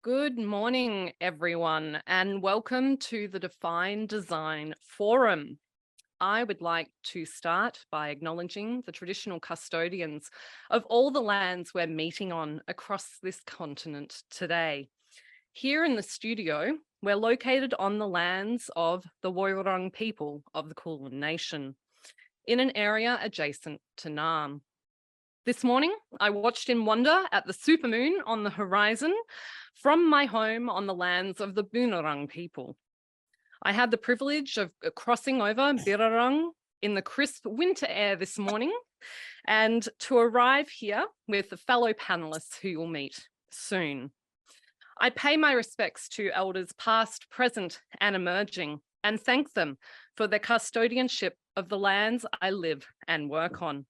Good morning, everyone, and welcome to the Define Design Forum. I would like to start by acknowledging the traditional custodians of all the lands we're meeting on across this continent today. Here in the studio, we're located on the lands of the Woiwurrung people of the Kulin Nation, in an area adjacent to Naarm. This morning, I watched in wonder at the supermoon on the horizon from my home on the lands of the Boonwurrung people. I had the privilege of crossing over Birrarung in the crisp winter air this morning and to arrive here with the fellow panelists who you'll meet soon. I pay my respects to elders past, present and emerging and thank them for their custodianship of the lands I live and work on.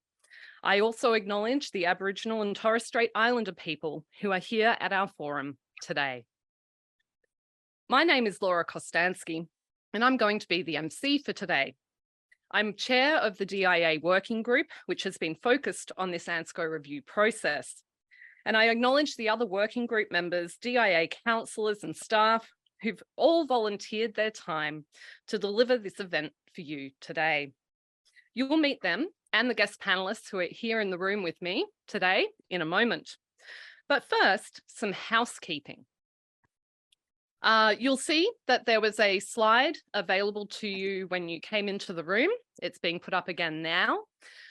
I also acknowledge the Aboriginal and Torres Strait Islander people who are here at our forum today. My name is Laura Kostansky, and I'm going to be the MC for today. I'm chair of the DIA working group, which has been focused on this ANZCO review process. And I acknowledge the other working group members, DIA councillors and staff who've all volunteered their time to deliver this event for you today. You will meet them and the guest panelists who are here in the room with me today in a moment. But first, some housekeeping. You'll see that there was a slide available to you when you came into the room. It's being put up again now.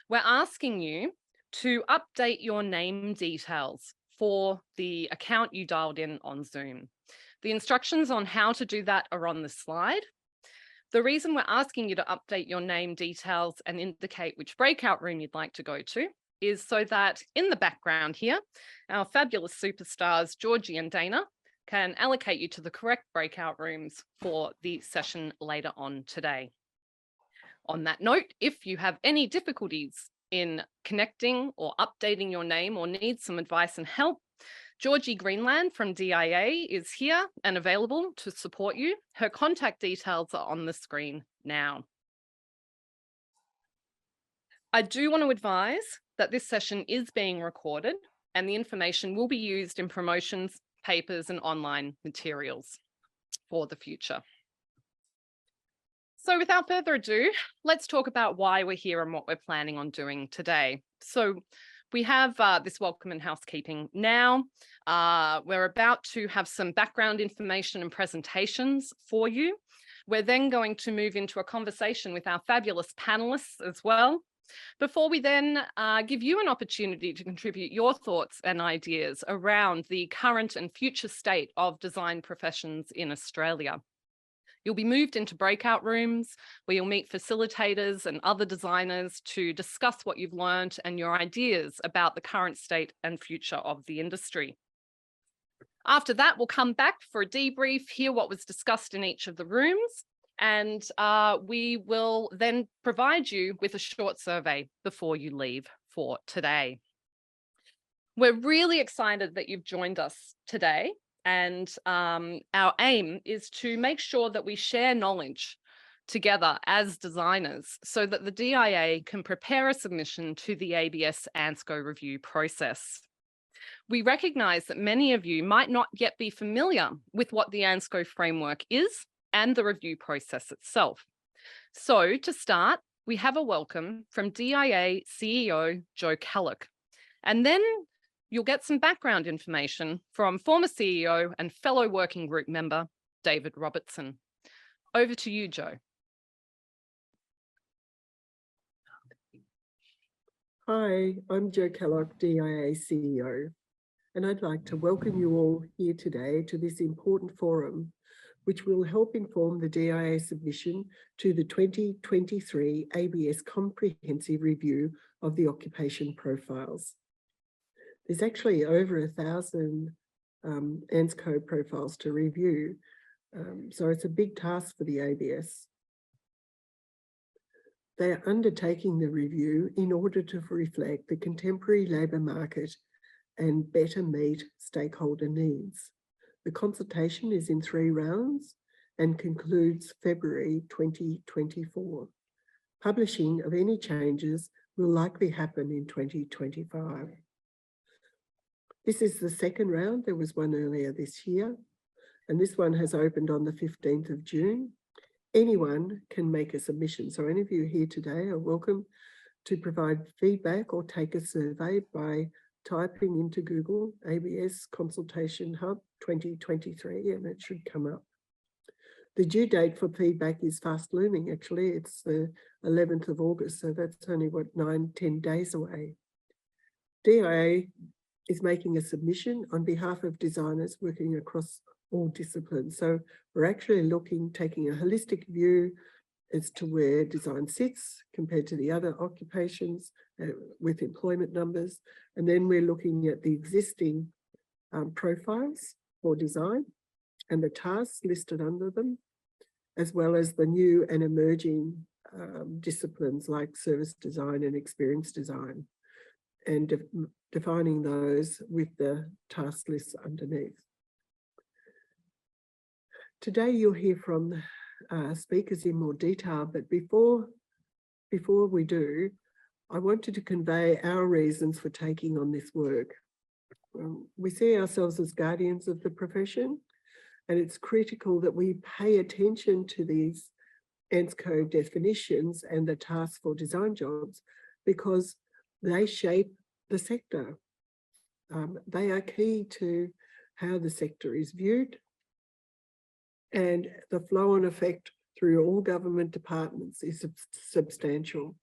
We're asking you to update your name details for the account you dialed in on Zoom. The instructions on how to do that are on the slide. The reason we're asking you to update your name details and indicate which breakout room you'd like to go to is so that in the background here, our fabulous superstars, Georgie and Dana, can allocate you to the correct breakout rooms for the session later on today. On that note, if you have any difficulties in connecting or updating your name or need some advice and help, Georgie Greenland from DIA is here and available to support you. Her contact details are on the screen now. I do want to advise that this session is being recorded and the information will be used in promotions, papers and online materials for the future. So without further ado, let's talk about why we're here and what we're planning on doing today. So we have this welcome and housekeeping now. We're about to have some background information and presentations for you. We're then going to move into a conversation with our fabulous panelists as well, before we then give you an opportunity to contribute your thoughts and ideas around the current and future state of design professions in Australia. You'll be moved into breakout rooms where you'll meet facilitators and other designers to discuss what you've learned and your ideas about the current state and future of the industry. After that, we'll come back for a debrief, hear what was discussed in each of the rooms, and we will then provide you with a short survey before you leave for today. We're really excited that you've joined us today. And our aim is to make sure that we share knowledge together as designers so that the DIA can prepare a submission to the ABS ANZCO review process. We recognise that many of you might not yet be familiar with what the ANZCO framework is and the review process itself. So to start, we have a welcome from DIA CEO Joe Kellock, and then you'll get some background information from former CEO and fellow working group member, David Robertson. Over to you, Joe. Hi, I'm Joe Kellock, DIA CEO, and I'd like to welcome you all here today to this important forum, which will help inform the DIA submission to the 2023 ABS Comprehensive Review of the Occupation Profiles. There's actually over 1,000 ANZCO profiles to review, so it's a big task for the ABS. They are undertaking the review in order to reflect the contemporary labour market and better meet stakeholder needs. The consultation is in 3 rounds and concludes February 2024. Publishing of any changes will likely happen in 2025. This is the second round. There was one earlier this year, and this one has opened on the 15th of June. Anyone can make a submission. So any of you here today are welcome to provide feedback or take a survey by typing into Google ABS Consultation Hub 2023, and it should come up. The due date for feedback is fast looming, actually. It's the 11th of August, so that's only, 9-10 days away. DIA is making a submission on behalf of designers working across all disciplines. So we're actually taking a holistic view as to where design sits compared to the other occupations with employment numbers. And then we're looking at the existing profiles for design and the tasks listed under them, as well as the new and emerging disciplines like service design and experience design, and defining those with the task lists underneath. Today you'll hear from speakers in more detail, but before we do, I wanted to convey our reasons for taking on this work. We see ourselves as guardians of the profession, and it's critical that we pay attention to these ANZCO definitions and the tasks for design jobs, because they shape the sector. They are key to how the sector is viewed, and the flow-on effect through all government departments is substantial.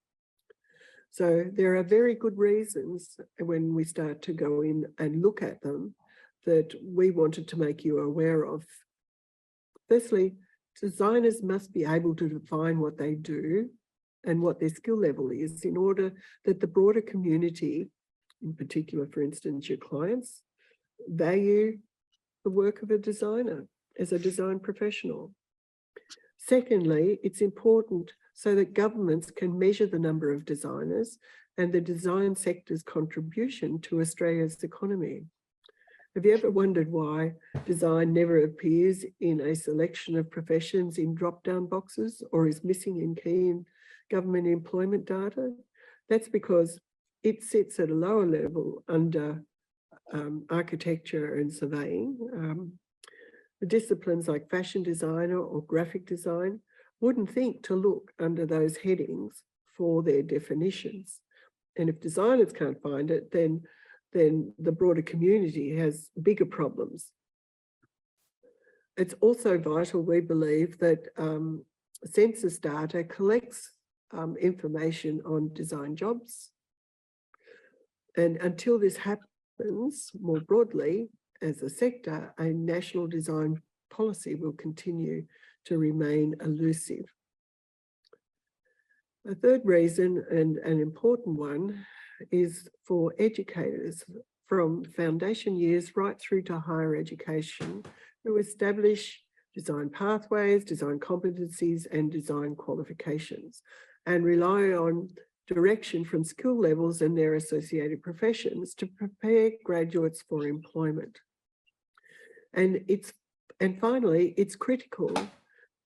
So there are very good reasons when we start to go in and look at them that we wanted to make you aware of. Firstly, designers must be able to define what they do and what their skill level is in order that the broader community, in particular, for instance, your clients, value the work of a designer as a design professional. Secondly, it's important so that governments can measure the number of designers and the design sector's contribution to Australia's economy. Have you ever wondered why design never appears in a selection of professions in drop-down boxes or is missing in key government employment data? That's because it sits at a lower level under architecture and surveying. The disciplines like fashion designer or graphic design wouldn't think to look under those headings for their definitions. And if designers can't find it, then the broader community has bigger problems. It's also vital, we believe, that census data collects information on design jobs. And until this happens more broadly, as a sector, a national design policy will continue to remain elusive. A third reason, and an important one, is for educators from foundation years right through to higher education who establish design pathways, design competencies, and design qualifications, and rely on direction from skill levels and their associated professions to prepare graduates for employment. And finally, it's critical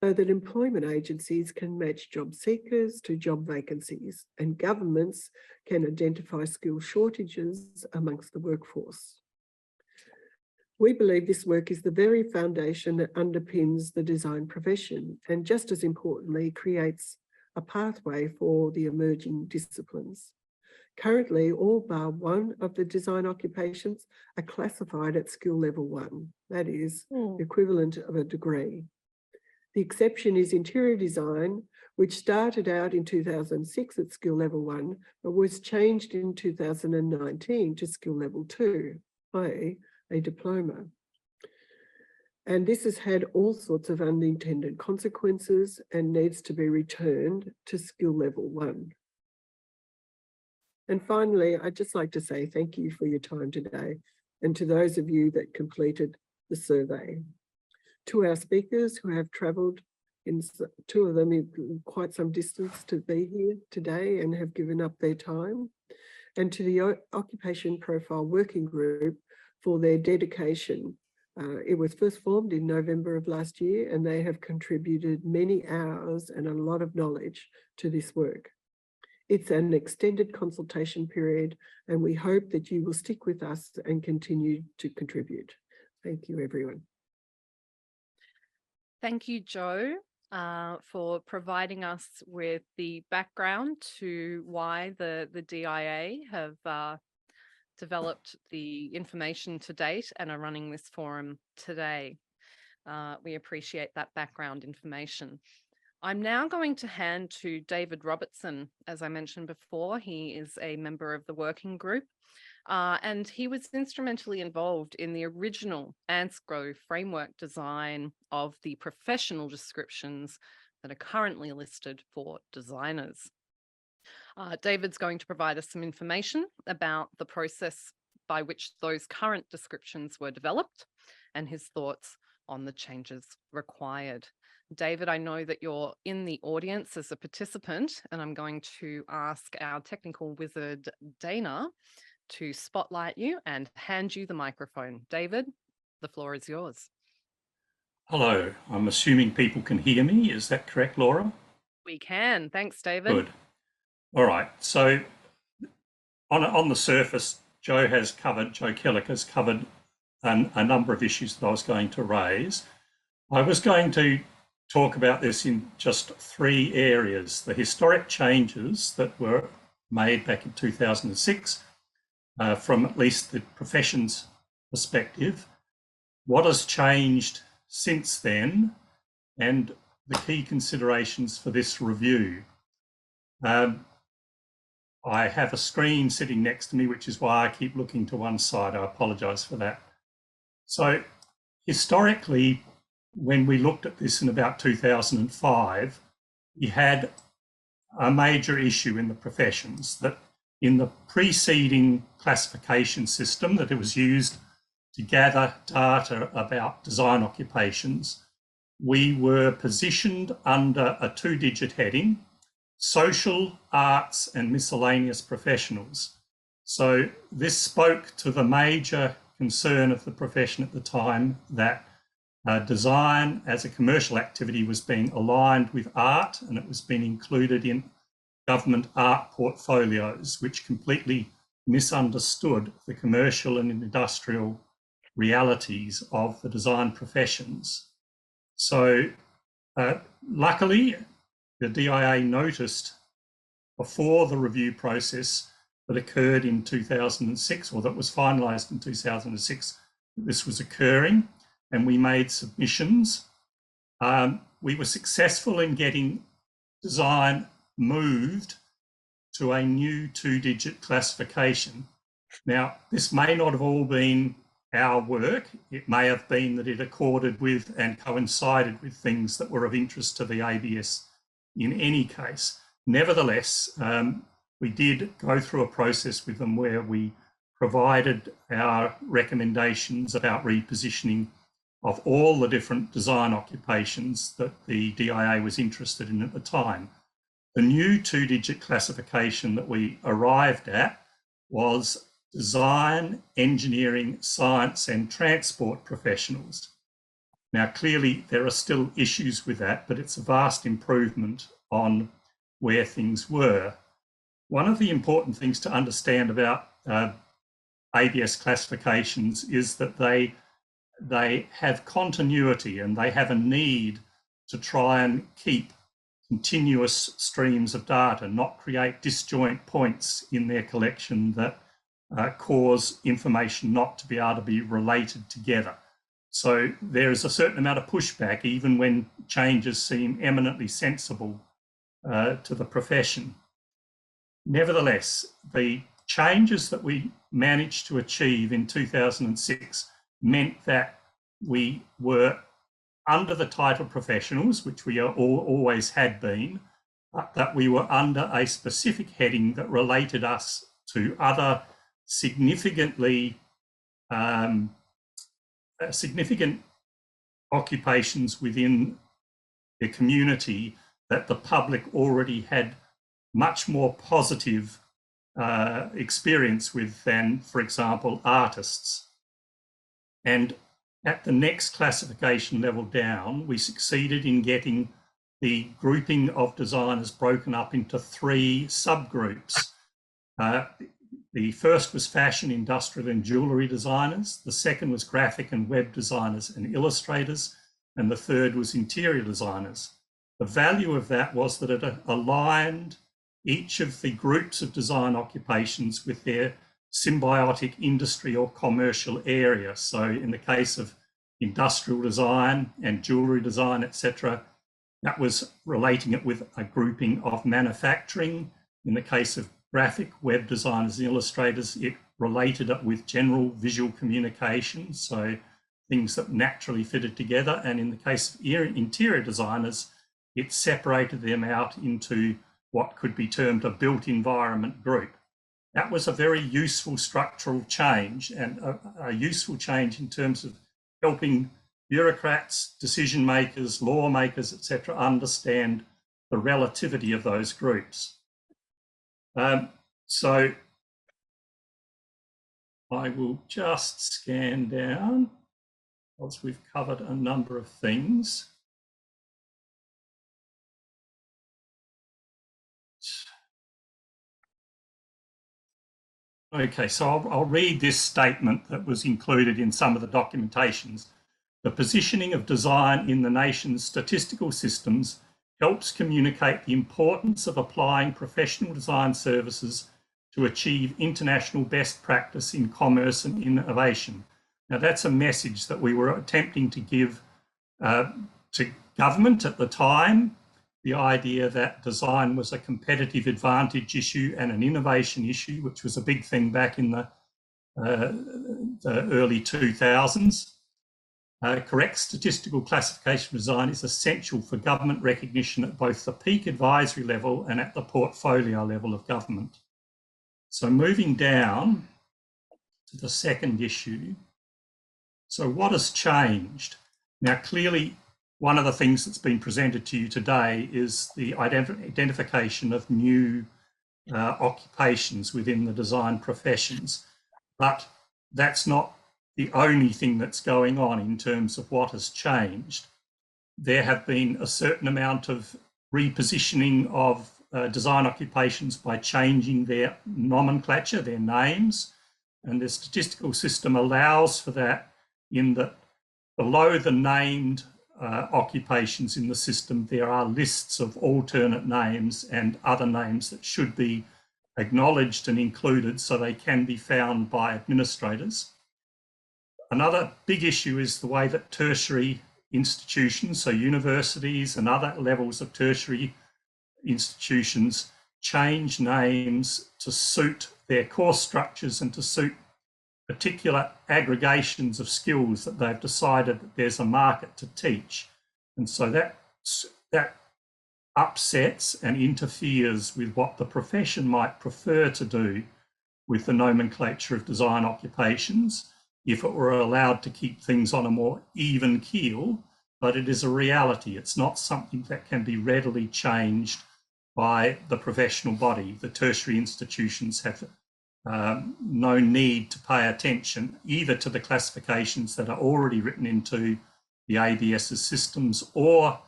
so that employment agencies can match job seekers to job vacancies, and governments can identify skill shortages amongst the workforce. We believe this work is the very foundation that underpins the design profession, and just as importantly, creates a pathway for the emerging disciplines. Currently, all bar one of the design occupations are classified at skill level 1. That is the equivalent of a degree. The exception is interior design, which started out in 2006 at skill level 1, but was changed in 2019 to skill level 2, i.e. a diploma. And this has had all sorts of unintended consequences and needs to be returned to skill level 1. And finally, I'd just like to say thank you for your time today, and to those of you that completed the survey. To our speakers who have travelled, in 2 of them in quite some distance to be here today and have given up their time, and to the Occupation Profile Working Group for their dedication. It was first formed in November of last year, and they have contributed many hours and a lot of knowledge to this work. It's an extended consultation period, and we hope that you will stick with us and continue to contribute. Thank you, everyone. Thank you, Jo, for providing us with the background to why the DIA have developed the information to date and are running this forum today. We appreciate that background information. I'm now going to hand to David Robertson. As I mentioned before, he is a member of the working group, and he was instrumentally involved in the original ANSGRO framework design of the professional descriptions that are currently listed for designers. David's going to provide us some information about the process by which those current descriptions were developed and his thoughts on the changes required. David, I know that you're in the audience as a participant, and I'm going to ask our technical wizard, Dana, to spotlight you and hand you the microphone. David, the floor is yours. Hello, I'm assuming people can hear me. Is that correct, Laura? We can. Thanks, David. Good. All right. So on the surface, Jo Kellock has covered a number of issues that I was going to raise. I was going to talk about this in just three areas: the historic changes that were made back in 2006 from at least the profession's perspective, what has changed since then, and the key considerations for this review. I have a screen sitting next to me, which is why I keep looking to one side. I apologise for that. So historically, when we looked at this in about 2005, we had a major issue in the professions that in the preceding classification system that it was used to gather data about design occupations, we were positioned under a two-digit heading: social, arts, and miscellaneous professionals. So this spoke to the major concern of the profession at the time that design as a commercial activity was being aligned with art, and it was being included in government art portfolios, which completely misunderstood the commercial and industrial realities of the design professions. So luckily, the DIA noticed before the review process that occurred in 2006, or that was finalised in 2006, that this was occurring, and we made submissions. We were successful in getting design moved to a new two-digit classification. Now, this may not have all been our work. It may have been that it accorded with and coincided with things that were of interest to the ABS in any case. Nevertheless, we did go through a process with them where we provided our recommendations about repositioning of all the different design occupations that the DIA was interested in at the time. The new two-digit classification that we arrived at was design, engineering, science, and transport professionals. Now, clearly, there are still issues with that, but it's a vast improvement on where things were. One of the important things to understand about ABS classifications is that they have continuity, and they have a need to try and keep continuous streams of data, not create disjoint points in their collection that cause information not to be able to be related together. So there is a certain amount of pushback, even when changes seem eminently sensible to the profession. Nevertheless, the changes that we managed to achieve in 2006 meant that we were under the title professionals, which we always had been, but that we were under a specific heading that related us to other significant occupations within the community that the public already had much more positive experience with than, for example, artists. And at the next classification level down, we succeeded in getting the grouping of designers broken up into 3 subgroups. The first was fashion, industrial and jewellery designers. The second was graphic and web designers and illustrators. And the third was interior designers. The value of that was that it aligned each of the groups of design occupations with their symbiotic industry or commercial area. So in the case of industrial design and jewellery design, etc., that was relating it with a grouping of manufacturing. In the case of graphic, web designers and illustrators, it related it with general visual communication, so things that naturally fitted together. And in the case of interior designers, it separated them out into what could be termed a built environment group. That was a very useful structural change, and a useful change in terms of helping bureaucrats, decision makers, lawmakers, etc., understand the relativity of those groups. So I will just scan down, because we've covered a number of things. Okay, so I'll read this statement that was included in some of the documentations. The positioning of design in the nation's statistical systems helps communicate the importance of applying professional design services to achieve international best practice in commerce and innovation. Now, that's a message that we were attempting to give to government at the time, the idea that design was a competitive advantage issue and an innovation issue, which was a big thing back in the early 2000s. Correct statistical classification design is essential for government recognition at both the peak advisory level and at the portfolio level of government. So moving down to the second issue. So what has changed? Now, clearly, one of the things that's been presented to you today is the identification of new occupations within the design professions. But that's not the only thing that's going on in terms of what has changed. There have been a certain amount of repositioning of design occupations by changing their nomenclature, their names, and the statistical system allows for that, in that below the named occupations in the system, there are lists of alternate names and other names that should be acknowledged and included so they can be found by administrators. Another big issue is the way that tertiary institutions, so universities and other levels of tertiary institutions, change names to suit their course structures and to suit particular aggregations of skills that they've decided that there's a market to teach. And so that upsets and interferes with what the profession might prefer to do with the nomenclature of design occupations if it were allowed to keep things on a more even keel. But it is a reality. It's not something that can be readily changed by the professional body. The tertiary institutions have no need to pay attention either to the classifications that are already written into the ABS's systems or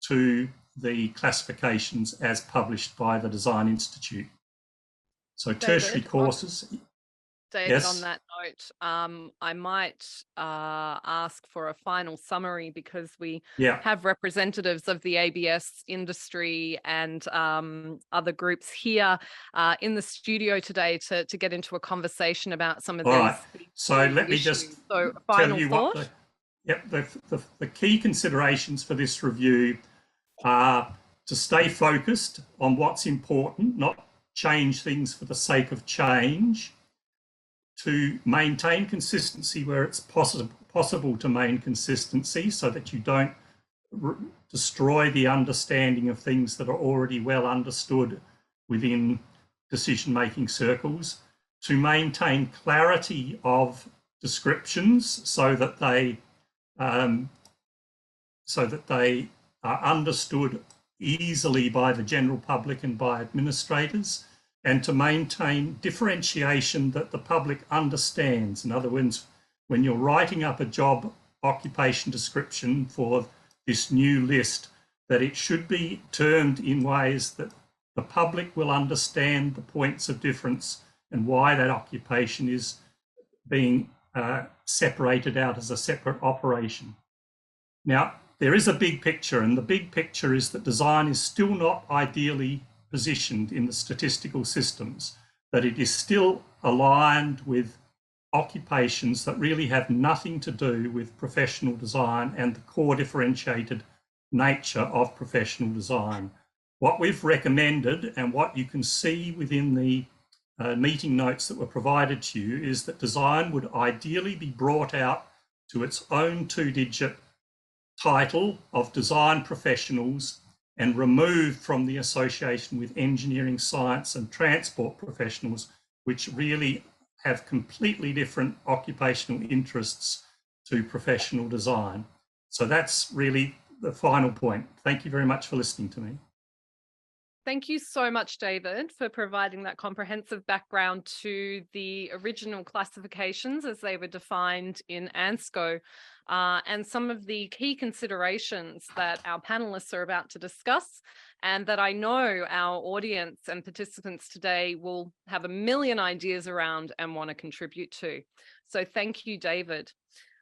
to the classifications as published by the Design Institute. So tertiary courses. David, yes. On that note, I might ask for a final summary, because we have representatives of the ABS industry and other groups here in the studio today to get into a conversation about some of these. Right. So let me just tell you what the key considerations for this review are: to stay focused on what's important, not change things for the sake of change; to maintain consistency where it's possible to maintain consistency so that you don't destroy the understanding of things that are already well understood within decision-making circles; to maintain clarity of descriptions so that they are understood easily by the general public and by administrators; and to maintain differentiation that the public understands. In other words, when you're writing up a job occupation description for this new list, that it should be termed in ways that the public will understand the points of difference and why that occupation is being separated out as a separate operation. Now, there is a big picture, and the big picture is that design is still not ideally positioned in the statistical systems, that it is still aligned with occupations that really have nothing to do with professional design and the core differentiated nature of professional design. What we've recommended and what you can see within the meeting notes that were provided to you is that design would ideally be brought out to its own two-digit title of design professionals and removed from the association with engineering, science and transport professionals, which really have completely different occupational interests to professional design. So that's really the final point. Thank you very much for listening to me. Thank you so much, David, for providing that comprehensive background to the original classifications as they were defined in ANZCO, and some of the key considerations that our panelists are about to discuss, and that I know our audience and participants today will have a million ideas around and want to contribute to. So thank you, David.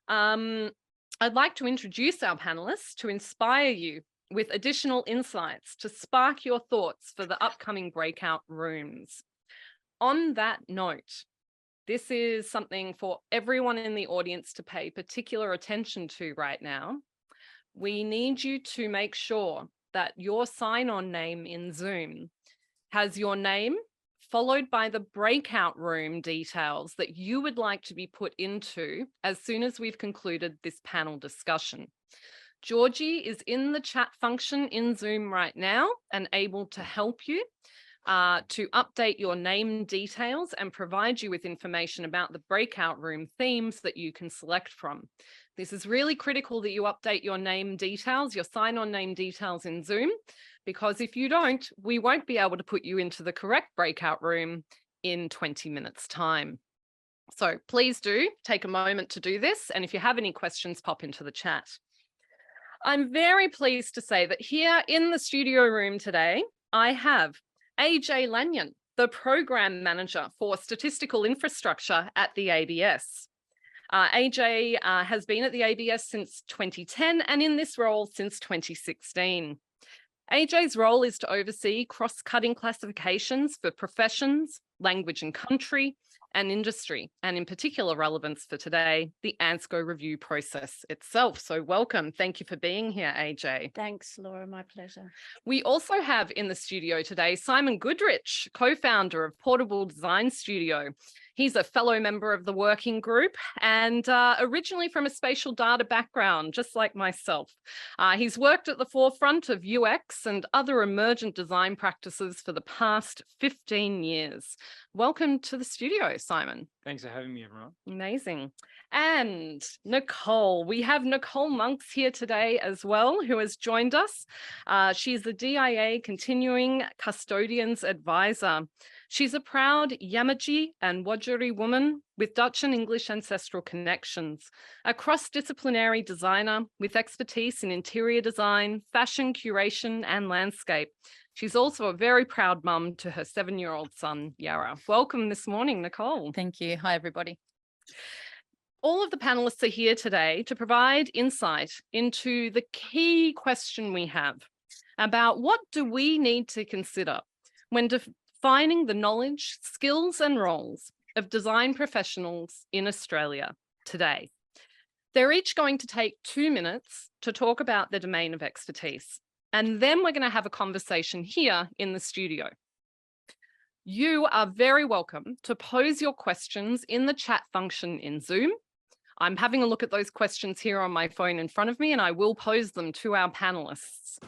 I'd like to introduce our panelists to inspire you with additional insights to spark your thoughts for the upcoming breakout rooms. On that note, this is something for everyone in the audience to pay particular attention to right now. We need you to make sure that your sign-on name in Zoom has your name followed by the breakout room details that you would like to be put into as soon as we've concluded this panel discussion. Georgie is in the chat function in Zoom right now and able to help you to update your name details and provide you with information about the breakout room themes that you can select from. This is really critical that you update your name details, your sign-on name details in Zoom, because if you don't, we won't be able to put you into the correct breakout room in 20 minutes time. So please do take a moment to do this. And if you have any questions, pop into the chat. I'm very pleased to say that here in the studio room today, I have AJ Lanyon, the Program Manager for Statistical Infrastructure at the ABS. AJ has been at the ABS since 2010 and in this role since 2016. AJ's role is to oversee cross-cutting classifications for professions, language and country, and industry, and in particular relevance for today, the ANZCO review process itself. So welcome. Thank you for being here, AJ. Thanks, Laura. My pleasure. We also have in the studio today Simon Goodrich, co-founder of Portable Design Studio. He's a fellow member of the working group and originally from a spatial data background, just like myself. He's worked at the forefront of UX and other emergent design practices for the past 15 years. Welcome to the studio, Simon. Thanks for having me, everyone. Amazing. And Nicole, we have Nicole Monks here today as well, who has joined us. She's the DIA Continuing Custodians Advisor. She's a proud Yamaji and Wajiri woman with Dutch and English ancestral connections, a cross-disciplinary designer with expertise in interior design, fashion curation, and landscape. She's also a very proud mum to her 7-year-old son, Yara. Welcome this morning, Nicole. Thank you. Hi, everybody. All of the panelists are here today to provide insight into the key question we have about what do we need to consider when defining the knowledge, skills, and roles of design professionals in Australia today. They're each going to take 2 minutes to talk about their domain of expertise. And then we're going to have a conversation here in the studio. You are very welcome to pose your questions in the chat function in Zoom. I'm having a look at those questions here on my phone in front of me, and I will pose them to our panelists.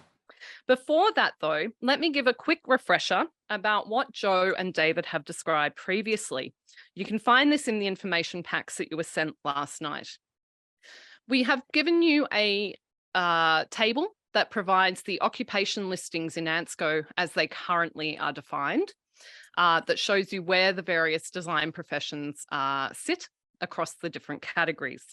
Before that, though, let me give a quick refresher about what Joe and David have described previously. You can find this in the information packs that you were sent last night. We have given you a table that provides the occupation listings in ANZCO as they currently are defined, that shows you where the various design professions sit across the different categories.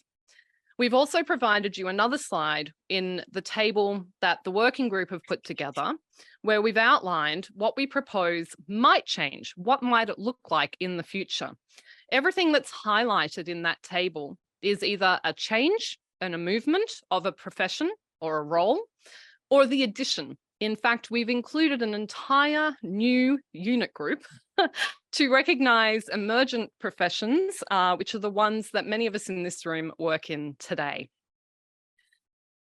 We've also provided you another slide in the table that the working group have put together, where we've outlined what we propose might change, what might it look like in the future. Everything that's highlighted in that table is either a change and a movement of a profession or a role, or the addition. In fact, we've included an entire new unit group to recognise emergent professions, which are the ones that many of us in this room work in today.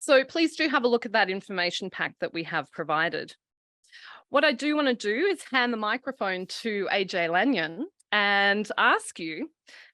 So please do have a look at that information pack that we have provided. What I do want to do is hand the microphone to AJ Lanyon and ask you,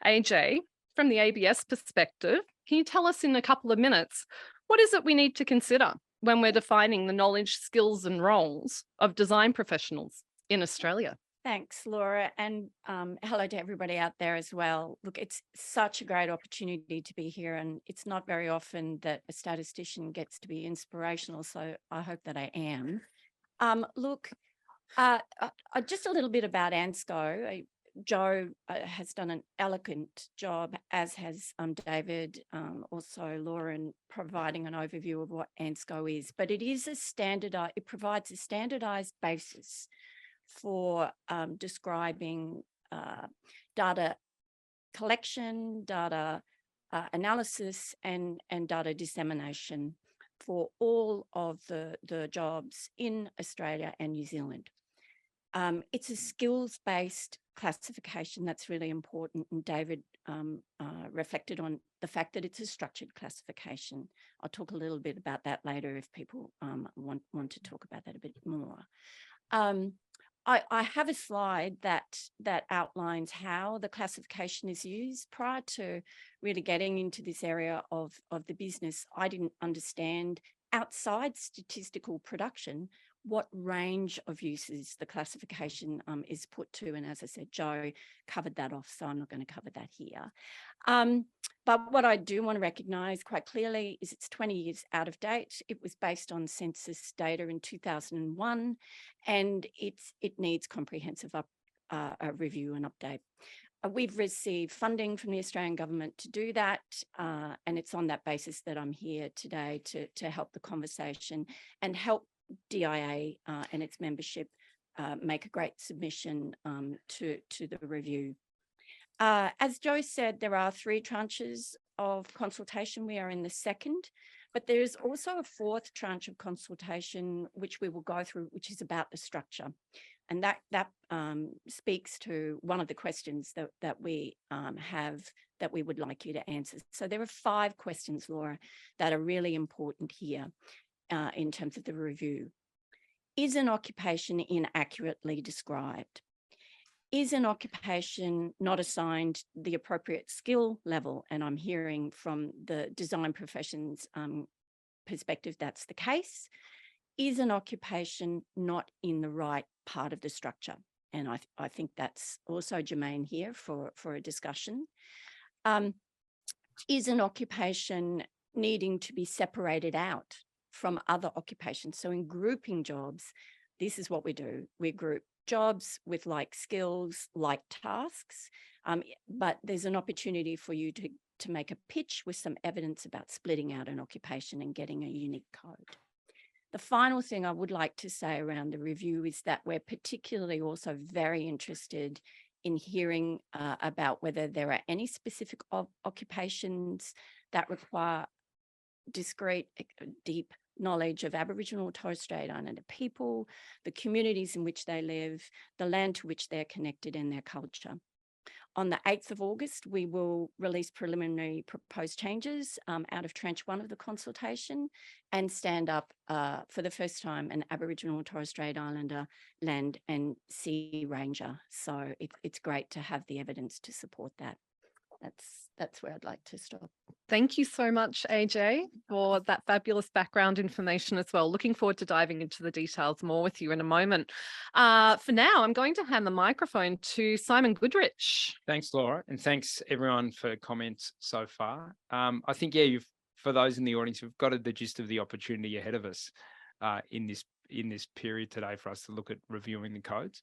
AJ, from the ABS perspective, can you tell us in a couple of minutes, what is it we need to consider when we're defining the knowledge, skills and roles of design professionals in Australia? Thanks, Laura, and hello to everybody out there as well. Look, it's such a great opportunity to be here, and it's not very often that a statistician gets to be inspirational, so I hope that I am. Just a little bit about ANSCO. Joe has done an elegant job, as has David, also Laura, in providing an overview of what ANSCO is. But it is it provides a standardized basis for describing data collection, data analysis, and data dissemination for all of the jobs in Australia and New Zealand. It's a skills-based classification that's really important, and David reflected on the fact that it's a structured classification. I'll talk a little bit about that later if people want to talk about that a bit more. I have a slide that outlines how the classification is used. Prior to really getting into this area of the business, I didn't understand, outside statistical production, what range of uses the classification is put to. And as I said, Joe covered that off, so I'm not going to cover that here. But what I do want to recognise quite clearly is it's 20 years out of date. It was based on census data in 2001, and it needs comprehensive review and update. We've received funding from the Australian government to do that, and it's on that basis that I'm here today to help the conversation and help DIA and its membership make a great submission to the review. As Joe said, there are 3 tranches of consultation. We are in the second, but there is also a 4th tranche of consultation, which we will go through, which is about the structure. And that speaks to one of the questions that we have that we would like you to answer. So there are 5 questions, Laura, that are really important here in terms of the review. Is an occupation inaccurately described? Is an occupation not assigned the appropriate skill level? And I'm hearing from the design professions perspective that's the case. Is an occupation not in the right part of the structure? And I think that's also germane here for a discussion. Is an occupation needing to be separated out from other occupations? So in grouping jobs, this is what we do. We group jobs with like skills, like tasks, but there's an opportunity for you to make a pitch with some evidence about splitting out an occupation and getting a unique code. The final thing I would like to say around the review is that we're particularly also very interested in hearing about whether there are any specific occupations that require discrete, deep knowledge of Aboriginal and Torres Strait Islander people, the communities in which they live, the land to which they're connected, and their culture. On the 8th of August, we will release preliminary proposed changes out of tranche 1 of the consultation and stand up for the first time an Aboriginal and Torres Strait Islander land and sea ranger. So it's great to have the evidence to support that. That's where I'd like to stop. Thank you so much, AJ, for that fabulous background information as well. Looking forward to diving into the details more with you in a moment. For now, I'm going to hand the microphone to Simon Goodrich. Thanks, Laura, and thanks everyone for comments so far. I think, for those in the audience, we've got the gist of the opportunity ahead of us in this period today for us to look at reviewing the codes.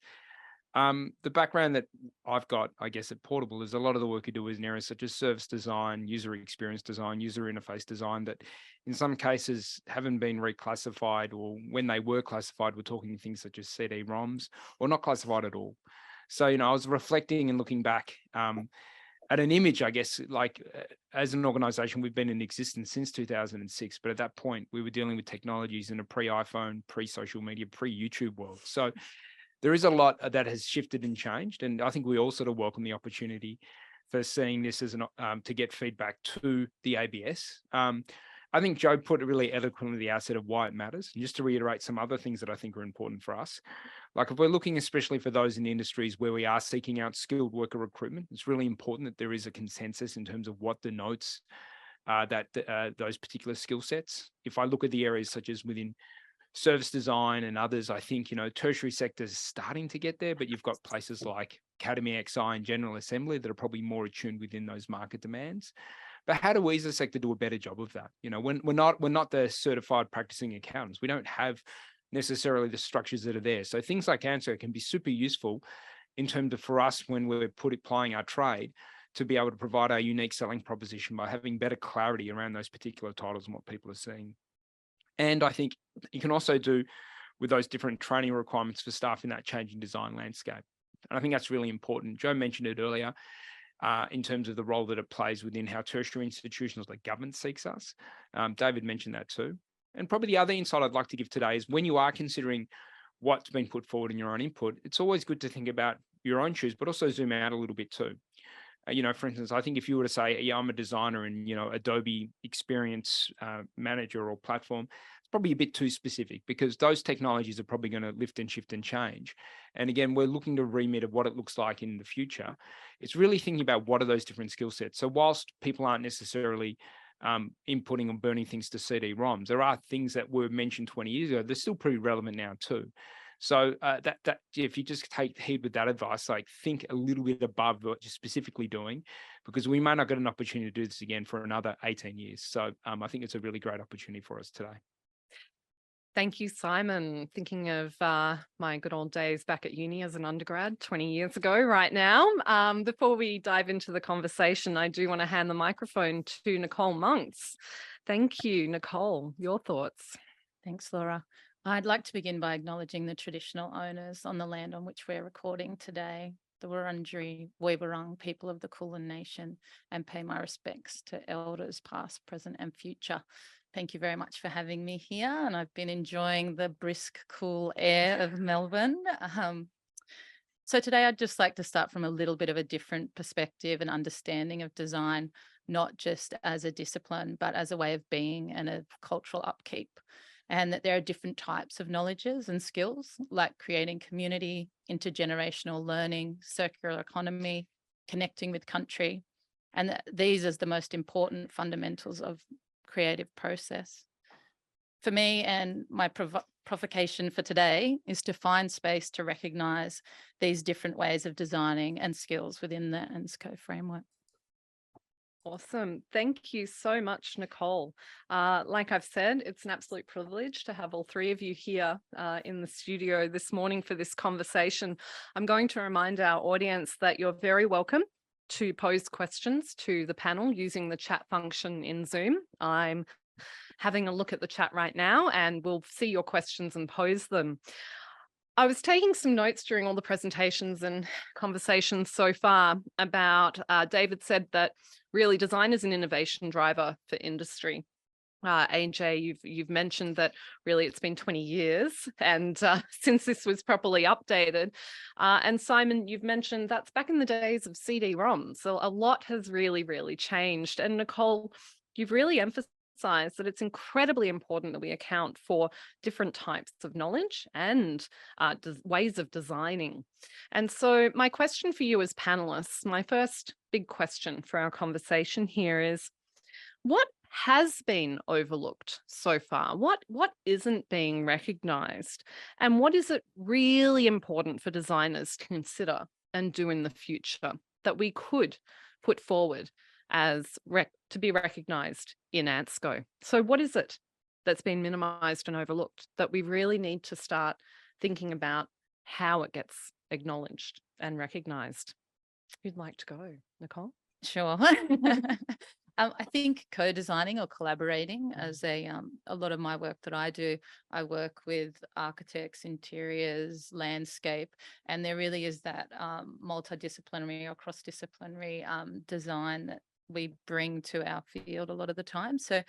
The background that I've got, I guess, at Portable is a lot of the work we do is in areas such as service design, user experience design, user interface design that in some cases haven't been reclassified, or when they were classified, we're talking things such as CD-ROMs or not classified at all. So, I was reflecting and looking back at an image, I guess, like as an organization, we've been in existence since 2006. But at that point, we were dealing with technologies in a pre-iPhone, pre-social media, pre-YouTube world. So there is a lot that has shifted and changed. And I think we all sort of welcome the opportunity for seeing this as to get feedback to the ABS. I think Joe put it really eloquently at the outset of why it matters. And just to reiterate some other things that I think are important for us, like if we're looking especially for those in the industries where we are seeking out skilled worker recruitment, it's really important that there is a consensus in terms of what denotes those particular skill sets. If I look at the areas such as within service design and others, I think, tertiary sectors is starting to get there, but you've got places like Academy XI and General Assembly that are probably more attuned within those market demands. But how do we as a sector do a better job of that? When we're not the certified practicing accountants, we don't have necessarily the structures that are there. So things like ANSCO can be super useful in terms of for us when we're applying our trade to be able to provide our unique selling proposition by having better clarity around those particular titles and what people are seeing. And I think you can also do with those different training requirements for staff in that changing design landscape. And I think that's really important. Joe mentioned it earlier in terms of the role that it plays within how tertiary institutions like government seeks us. David mentioned that too. And probably the other insight I'd like to give today is when you are considering what's been put forward in your own input, it's always good to think about your own shoes, but also zoom out a little bit too. For instance, I think if you were to say, yeah, I'm a designer in, Adobe Experience Manager or platform, it's probably a bit too specific because those technologies are probably going to lift and shift and change. And again, we're looking to remit of what it looks like in the future. It's really thinking about what are those different skill sets. So whilst people aren't necessarily inputting or burning things to CD-ROMs, there are things that were mentioned 20 years ago. They're still pretty relevant now too. So that if you just take heed with that advice, like think a little bit above what you're specifically doing, because we may not get an opportunity to do this again for another 18 years. So I think it's a really great opportunity for us today. Thank you, Simon. Thinking of my good old days back at uni as an undergrad 20 years ago right now. Before we dive into the conversation, I do want to hand the microphone to Nicole Monks. Thank you, Nicole. Your thoughts? Thanks, Laura. I'd like to begin by acknowledging the traditional owners on the land on which we're recording today, the Wurundjeri Woi-wurrung people of the Kulin Nation, and pay my respects to elders past, present and future. Thank you very much for having me here, and I've been enjoying the brisk, cool air of Melbourne. So today I'd just like to start from a little bit of a different perspective and understanding of design, not just as a discipline, but as a way of being and a cultural upkeep. And that there are different types of knowledges and skills like creating community, intergenerational learning, circular economy, connecting with country, and that these are the most important fundamentals of creative process. For me, and my provocation for today is to find space to recognise these different ways of designing and skills within the ANZCO framework. Awesome. Thank you so much, Nicole. Like I've said, it's an absolute privilege to have all three of you here in the studio this morning for this conversation. I'm going to remind our audience that you're very welcome to pose questions to the panel using the chat function in Zoom. I'm having a look at the chat right now and we'll see your questions and pose them. I was taking some notes during all the presentations and conversations so far about, David said that really design is an innovation driver for industry. AJ, you've mentioned that really it's been 20 years and since this was properly updated. And Simon, you've mentioned that's back in the days of CD-ROMs. So a lot has really, really changed. And Nicole, you've really emphasized that it's incredibly important that we account for different types of knowledge and ways of designing. And so my question for you as panelists, my first big question for our conversation here is, what has been overlooked so far? What isn't being recognized? And what is it really important for designers to consider and do in the future that we could put forward as to be recognized in ANZCO? So what is it that's been minimized and overlooked that we really need to start thinking about how it gets acknowledged and recognised. Who'd like to go, Nicole? Sure. I think co-designing or collaborating as a lot of my work that I do, I work with architects, interiors, landscape, and there really is that multidisciplinary or cross-disciplinary design that we bring to our field a lot of the time. So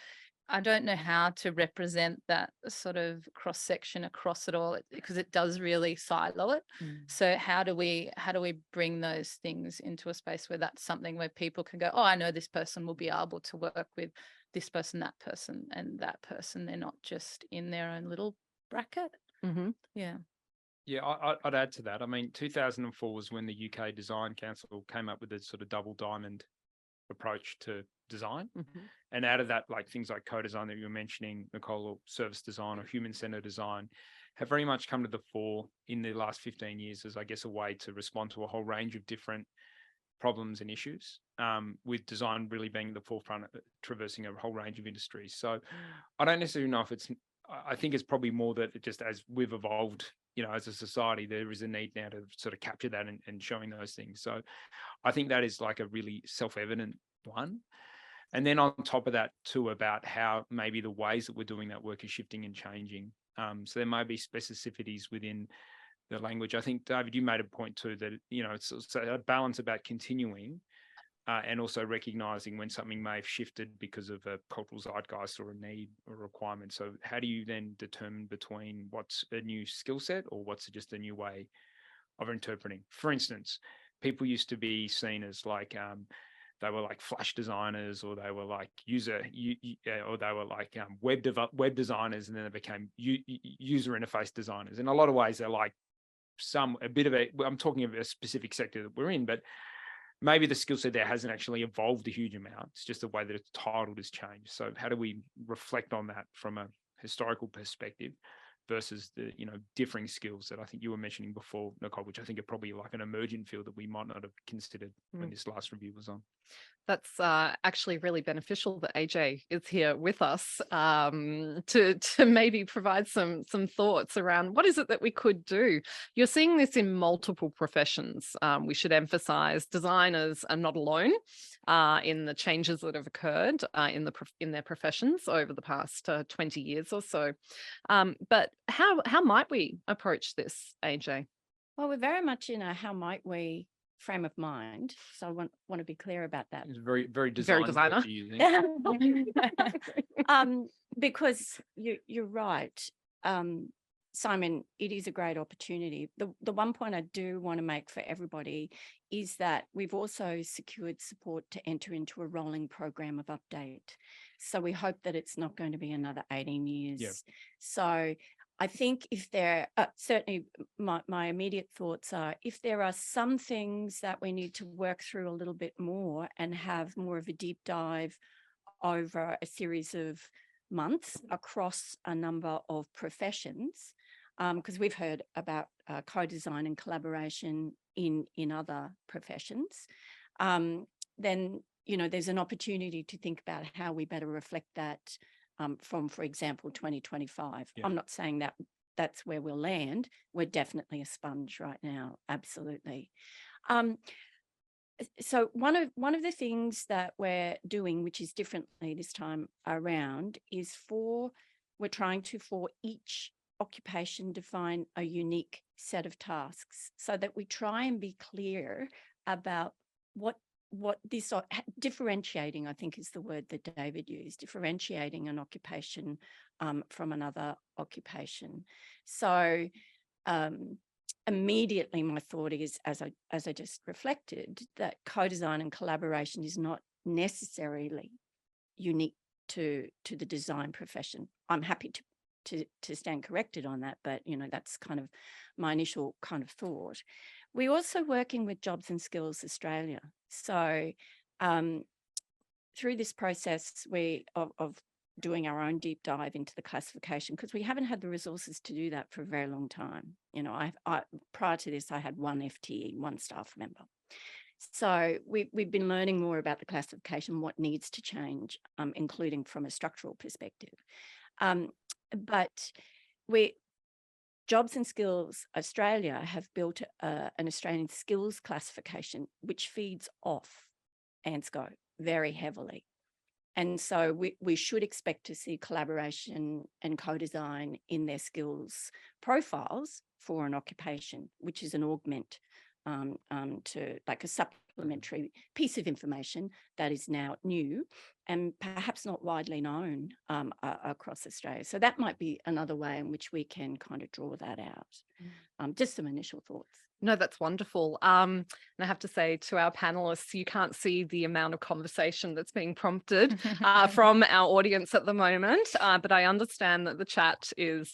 I don't know how to represent that sort of cross section across it all because it does really silo it. So how do we bring those things into a space where that's something where people can go, oh, I know this person will be able to work with this person, that person, and that person. They're not just in their own little bracket. Mm-hmm. Yeah. Yeah, I'd add to that. I mean, 2004 was when the UK Design Council came up with a sort of double diamond approach to design. Mm-hmm. And out of that, like things like co-design that you were mentioning, Nicole, or service design or human-centered design have very much come to the fore in the last 15 years as, I guess, a way to respond to a whole range of different problems and issues, with design really being the forefront, traversing a whole range of industries. So I don't necessarily know if I think it's probably more that it just as we've evolved, as a society, there is a need now to sort of capture that and showing those things. So I think that is like a really self-evident one. And then on top of that too, about how maybe the ways that we're doing that work is shifting and changing. So there may be specificities within the language. I think, David, you made a point too that, it's a balance about continuing and also recognizing when something may have shifted because of a cultural zeitgeist or a need or a requirement. So how do you then determine between what's a new skill set or what's just a new way of interpreting? For instance, people used to be seen as like, they were like flash designers, or they were like or they were like web designers, and then they became user interface designers. In a lot of ways, they're like I'm talking of a specific sector that we're in, but maybe the skill set there hasn't actually evolved a huge amount. It's just the way that it's titled has changed. So how do we reflect on that from a historical perspective versus the differing skills that I think you were mentioning before, Nicole, which I think are probably like an emergent field that we might not have considered when this last review was on. That's actually really beneficial that AJ is here with us to maybe provide some thoughts around what is it that we could do. You're seeing this in multiple professions. We should emphasize designers are not alone in the changes that have occurred in their professions over the past 20 years or so. But how might we approach this, AJ? Well, we're very much in a how might we frame of mind. So I want to be clear about that. It's very Very designer. Because you're right, Simon, it is a great opportunity. The one point I do want to make for everybody is that we've also secured support to enter into a rolling program of update. So we hope that it's not going to be another 18 years. Yep. So I think if there certainly my immediate thoughts are, if there are some things that we need to work through a little bit more and have more of a deep dive over a series of months across a number of professions, because we've heard about co-design and collaboration in other professions, then there's an opportunity to think about how we better reflect that from, for example, 2025. Yeah. I'm not saying that that's where we'll land. We're definitely a sponge right now, absolutely. So one of the things that we're doing, which is differently this time around, is we're trying to, for each occupation, define a unique set of tasks so that we try and be clear about what this differentiating, I think is the word that David used, differentiating an occupation from another occupation. So immediately my thought is, as I just reflected, that co-design and collaboration is not necessarily unique to the design profession. I'm happy to stand corrected on that, but that's kind of my initial kind of thought. We're also working with Jobs and Skills Australia. So through this process of doing our own deep dive into the classification, because we haven't had the resources to do that for a very long time. Prior to this, I had one FTE, one staff member. So we've been learning more about the classification, what needs to change, including from a structural perspective. But Jobs and Skills Australia have built an Australian skills classification, which feeds off ANZSCO very heavily. And so we should expect to see collaboration and co-design in their skills profiles for an occupation, which is an augment to like a supplementary piece of information that is now new and perhaps not widely known across Australia. So that might be another way in which we can kind of draw that out. Just some initial thoughts. No, that's wonderful. And I have to say to our panelists, you can't see the amount of conversation that's being prompted from our audience at the moment, but I understand that the chat is,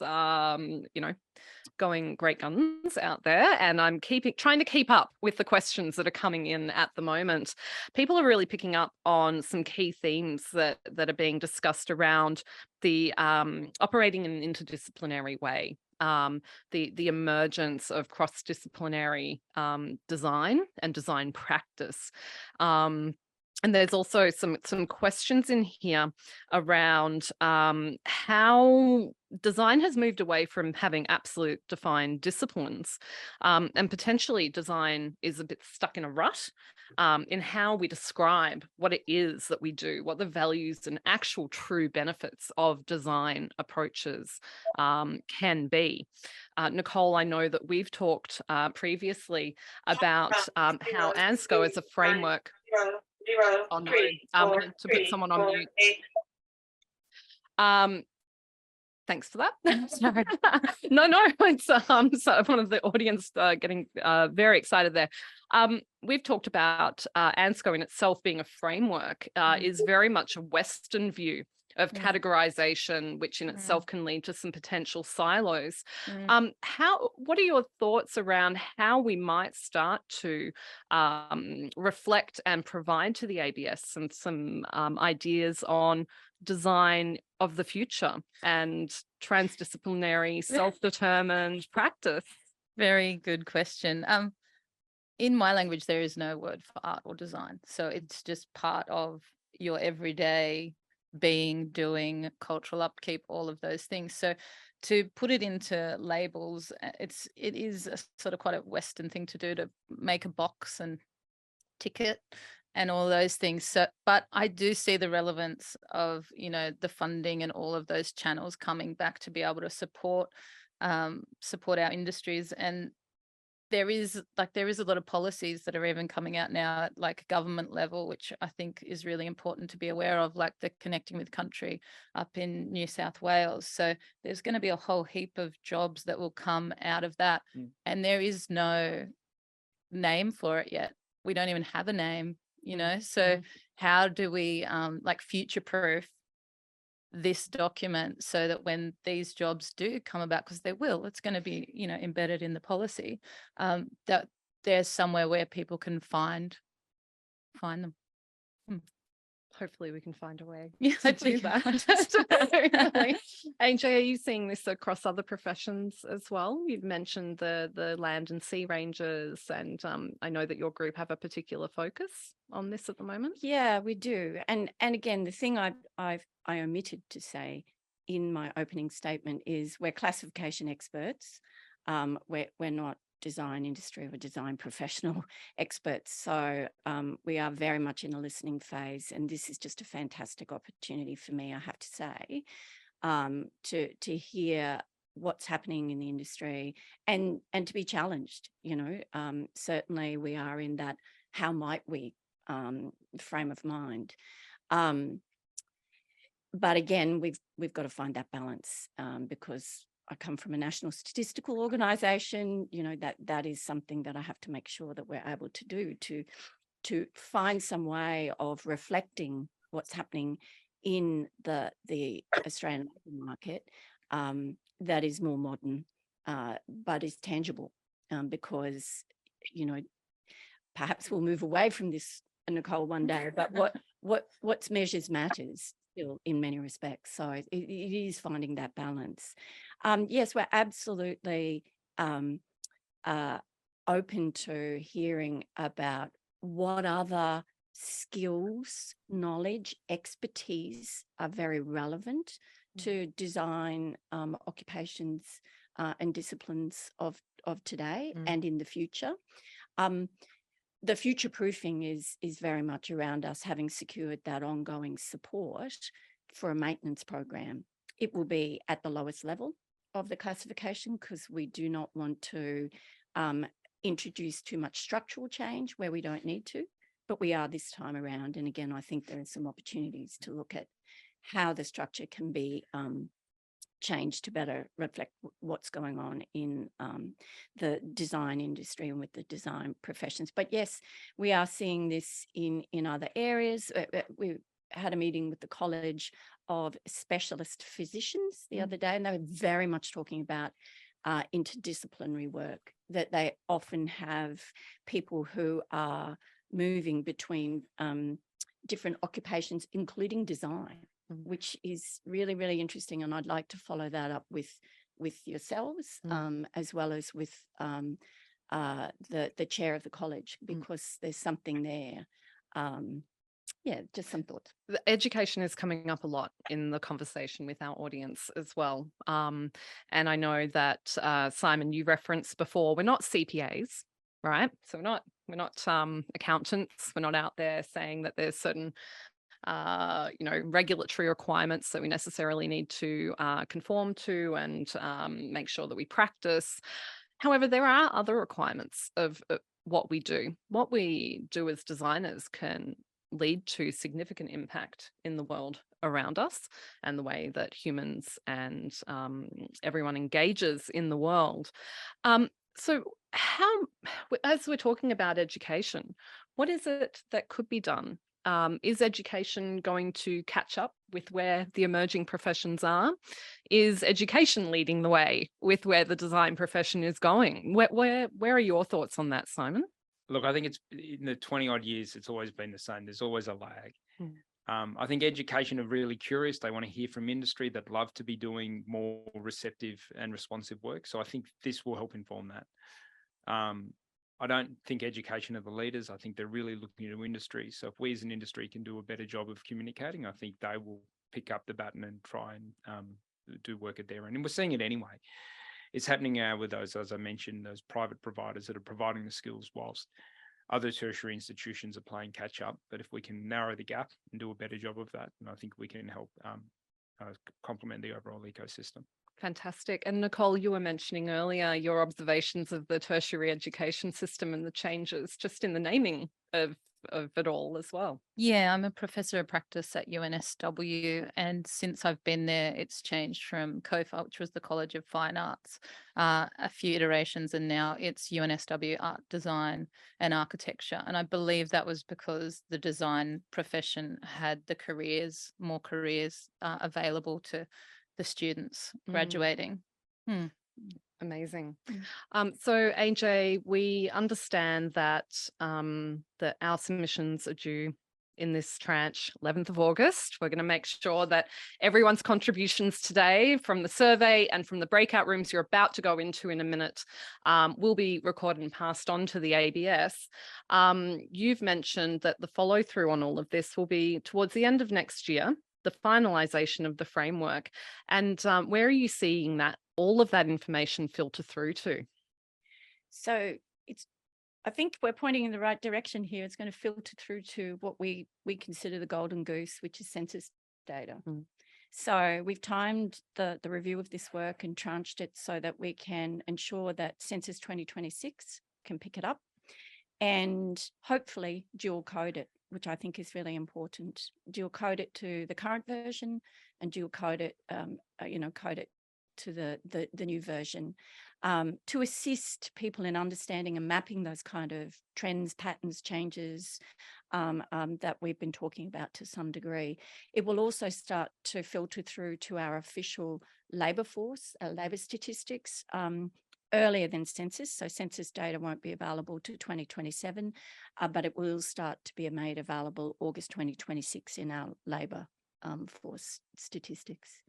going great guns out there, and I'm trying to keep up with the questions that are coming in at the moment. People are really picking up on some key themes that are being discussed around the operating in an interdisciplinary way. The emergence of cross-disciplinary design and design practice. And there's also some questions in here around how design has moved away from having absolute defined disciplines, and potentially design is a bit stuck in a rut in how we describe what it is that we do, what the values and actual true benefits of design approaches can be. Nicole, I know that we've talked previously about how ANZSCO as a framework. Oh no, I'm going to put someone on mute. Thanks for that. Sorry. No, it's so one of the audience getting very excited there. We've talked about ANZSCO in itself being a framework is very much a Western view of categorization, which in itself can lead to some potential silos. What are your thoughts around how we might start to reflect and provide to the ABS some ideas on design of the future and transdisciplinary self-determined practice? Very good question. In my language, there is no word for art or design. So it's just part of your everyday being, doing, cultural upkeep, all of those things. So to put it into labels, it is a sort of quite a Western thing to do, to make a box and tick it and all those things. So, but I do see the relevance of, the funding and all of those channels coming back to be able to support our industries. And there is a lot of policies that are even coming out now at like government level, which I think is really important to be aware of, like the Connecting with Country up in New South Wales. So there's going to be a whole heap of jobs that will come out of that. And there is no name for it yet. We don't even have a name, so how do we future-proof this document so that when these jobs do come about, because they will, it's going to be, embedded in the policy, that there's somewhere where people can find them. Hopefully we can find a way to do that. AJ, are you seeing this across other professions as well? You've mentioned the land and sea rangers, and I know that your group have a particular focus on this at the moment. Yeah, we do. And again, the thing I omitted to say in my opening statement is we're classification experts. We're not design industry or design professional experts. So we are very much in a listening phase, and this is just a fantastic opportunity for me, I have to say, to hear what's happening in the industry and to be challenged. Certainly we are in that how might we frame of mind. But again, we've got to find that balance, because I come from a national statistical organisation. That is something that I have to make sure that we're able to do to find some way of reflecting what's happening in the Australian market that is more modern, but is tangible, because perhaps we'll move away from this, Nicole, one day. But what's measures matters still in many respects. So it is finding that balance. Yes, we're absolutely open to hearing about what other skills, knowledge, expertise are very relevant to design occupations and disciplines of today Mm. and in the future. The future proofing is very much around us having secured that ongoing support for a maintenance program. It will be at the lowest level of the classification because we do not want to introduce too much structural change where we don't need to, but we are this time around. And again, I think there are some opportunities to look at how the structure can be changed to better reflect what's going on in the design industry and with the design professions. But yes, we are seeing this in other areas. We had a meeting with the College of Specialist Physicians the other day, and they were very much talking about interdisciplinary work, that they often have people who are moving between different occupations, including design, which is really, really interesting. And I'd like to follow that up with yourselves, as well as with the chair of the college, because there's something there. Yeah, just some thoughts. The education is coming up a lot in the conversation with our audience as well. And I know that Simon, you referenced before, we're not CPAs, right? So we're not accountants. We're not out there saying that there's certain regulatory requirements that we necessarily need to conform to and make sure that we practice. However, there are other requirements of what we do. What we do as designers can lead to significant impact in the world around us and the way that humans and everyone engages in the world. So as we're talking about education, what is it that could be done? Is education going to catch up with where the emerging professions are? Is education leading the way with where the design profession is going? Where are your thoughts on that, Simon? Look, I think it's in the 20 odd years, it's always been the same. There's always a lag. I think education are really curious. They want to hear from industry that love to be doing more receptive and responsive work. So I think this will help inform that. I don't think education are the leaders. I think they're really looking into industry. So if we as an industry can do a better job of communicating, I think they will pick up the baton and try and do work at their end. And we're seeing it anyway. It's happening now with those, as I mentioned, those private providers that are providing the skills whilst other tertiary institutions are playing catch up. But if we can narrow the gap and do a better job of that, then I think we can help complement the overall ecosystem. Fantastic. And Nicole, you were mentioning earlier your observations of the tertiary education system and the changes just in the naming of it all as well. Yeah, I'm a professor of practice at UNSW, and since I've been there, it's changed from COFA, which was the College of Fine Arts, a few iterations, and now it's UNSW Art, Design and Architecture. And I believe that was because the design profession had more careers available to the students graduating. Amazing. So AJ, we understand that that our submissions are due in this tranche 11th of August. We're going to make sure that everyone's contributions today from the survey and from the breakout rooms you're about to go into in a minute will be recorded and passed on to the ABS. You've mentioned that the follow through on all of this will be towards the end of next year, the finalization of the framework. And where are you seeing that all of that information filter through to? So I think we're pointing in the right direction here. It's going to filter through to what we consider the golden goose, which is census data. So we've timed the review of this work and tranched it so that we can ensure that Census 2026 can pick it up and hopefully dual code it, which I think is really important. Dual code it to the current version and dual code it, code it to the new version, to assist people in understanding and mapping those kind of trends, patterns, changes that we've been talking about to some degree. It will also start to filter through to our official labour force, labour statistics, earlier than census. So census data won't be available to 2027, but it will start to be made available August 2026 in our labour force statistics.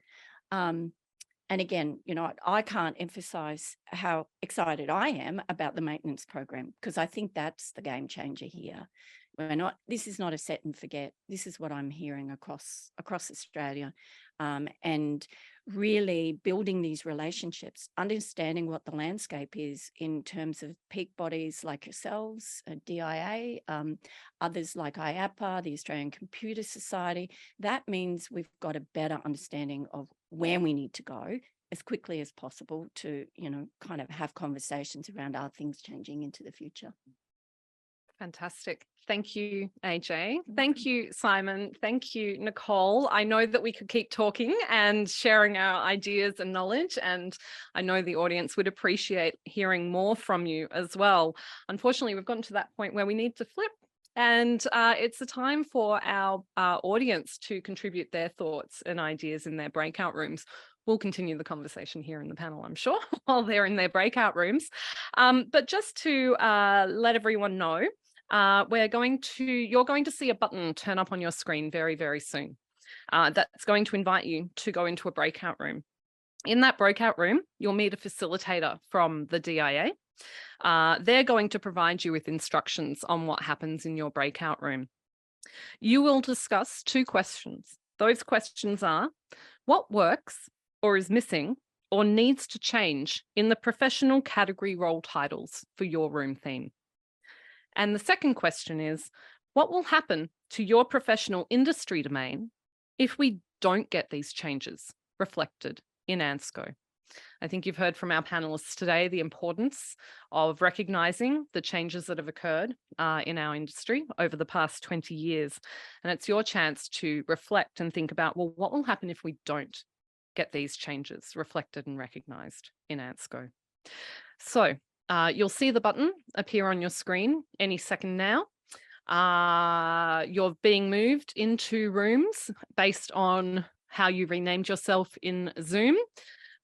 And again, I can't emphasize how excited I am about the maintenance program, because I think that's the game changer here. This is not a set and forget. This is what I'm hearing across Australia, and really building these relationships, understanding what the landscape is in terms of peak bodies like yourselves, DIA, others like IAPA, the Australian Computer Society. That means we've got a better understanding of where we need to go as quickly as possible to, kind of have conversations around are things changing into the future. Fantastic. Thank you, AJ. Thank you, Simon. Thank you, Nicole. I know that we could keep talking and sharing our ideas and knowledge, and I know the audience would appreciate hearing more from you as well. Unfortunately, we've gotten to that point where we need to flip, and it's the time for our audience to contribute their thoughts and ideas in their breakout rooms. We'll continue the conversation here in the panel, I'm sure, while they're in their breakout rooms. But just to let everyone know, you're going to see a button turn up on your screen very, very soon. That's going to invite you to go into a breakout room. In that breakout room, you'll meet a facilitator from the DIA. They're going to provide you with instructions on what happens in your breakout room. You will discuss 2 questions. Those questions are, what works or is missing or needs to change in the professional category role titles for your room theme? And the second question is, what will happen to your professional industry domain if we don't get these changes reflected in ANZSCO? I think you've heard from our panelists today the importance of recognising the changes that have occurred in our industry over the past 20 years. And it's your chance to reflect and think about, well, what will happen if we don't get these changes reflected and recognised in ANZSCO? So you'll see the button appear on your screen any second now. You're being moved into rooms based on how you renamed yourself in Zoom.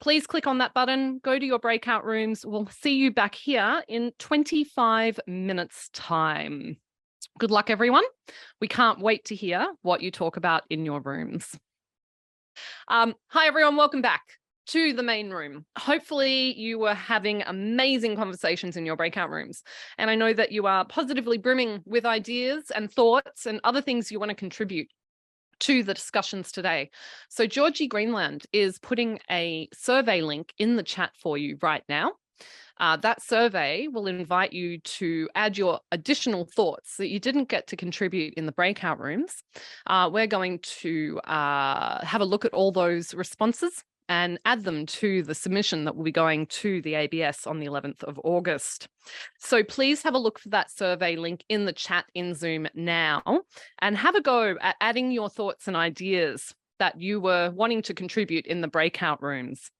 Please click on that button, go to your breakout rooms. We'll see you back here in 25 minutes time. Good luck, everyone. We can't wait to hear what you talk about in your rooms. Hi, everyone. Welcome back to the main room. Hopefully you were having amazing conversations in your breakout rooms. And I know that you are positively brimming with ideas and thoughts and other things you want to contribute to the discussions today. So Georgie Greenland is putting a survey link in the chat for you right now. That survey will invite you to add your additional thoughts that you didn't get to contribute in the breakout rooms. We're going to have a look at all those responses and add them to the submission that will be going to the ABS on the 11th of August. So please have a look for that survey link in the chat in Zoom now and have a go at adding your thoughts and ideas that you were wanting to contribute in the breakout rooms.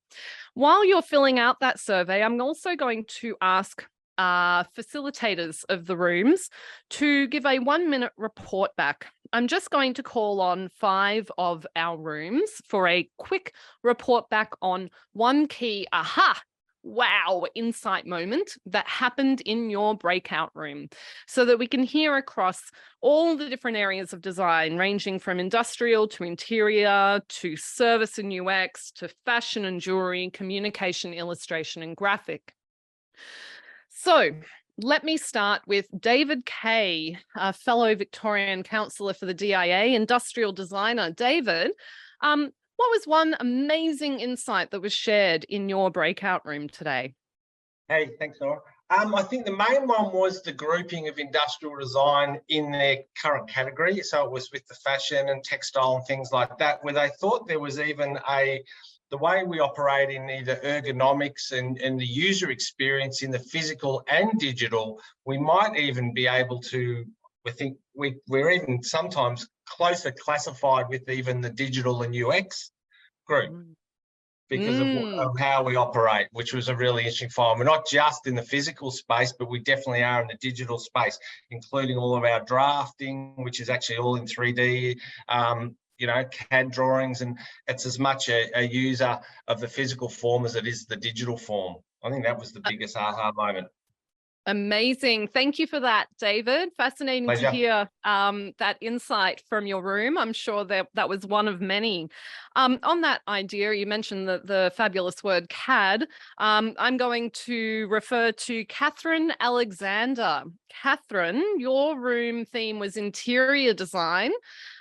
While you're filling out that survey, I'm also going to ask facilitators of the rooms to give a 1-minute report back. I'm just going to call on 5 of our rooms for a quick report back on one key wow insight moment that happened in your breakout room, so that we can hear across all the different areas of design, ranging from industrial to interior to service and UX to fashion and jewelry, communication, illustration and graphic. So let me start with David Kay, a fellow Victorian councillor for the DIA, industrial designer. David, what was one amazing insight that was shared in your breakout room today? Hey, thanks, Nora. I think the main one was the grouping of industrial design in their current category. So it was with the fashion and textile and things like that, where they thought there was even the way we operate in either ergonomics and the user experience in the physical and digital, we might even be able to, I think we're even sometimes closer classified with even the digital and UX group because of how we operate, which was a really interesting find. We're not just in the physical space, but we definitely are in the digital space, including all of our drafting, which is actually all in 3D, CAD drawings, and it's as much a user of the physical form as it is the digital form. I think that was the biggest aha moment. Amazing. Thank you for that, David. Fascinating Pleasure. to hear that insight from your room. I'm sure that was one of many. On that idea, you mentioned the fabulous word CAD. I'm going to refer to Catherine Alexander. Catherine, your room theme was interior design.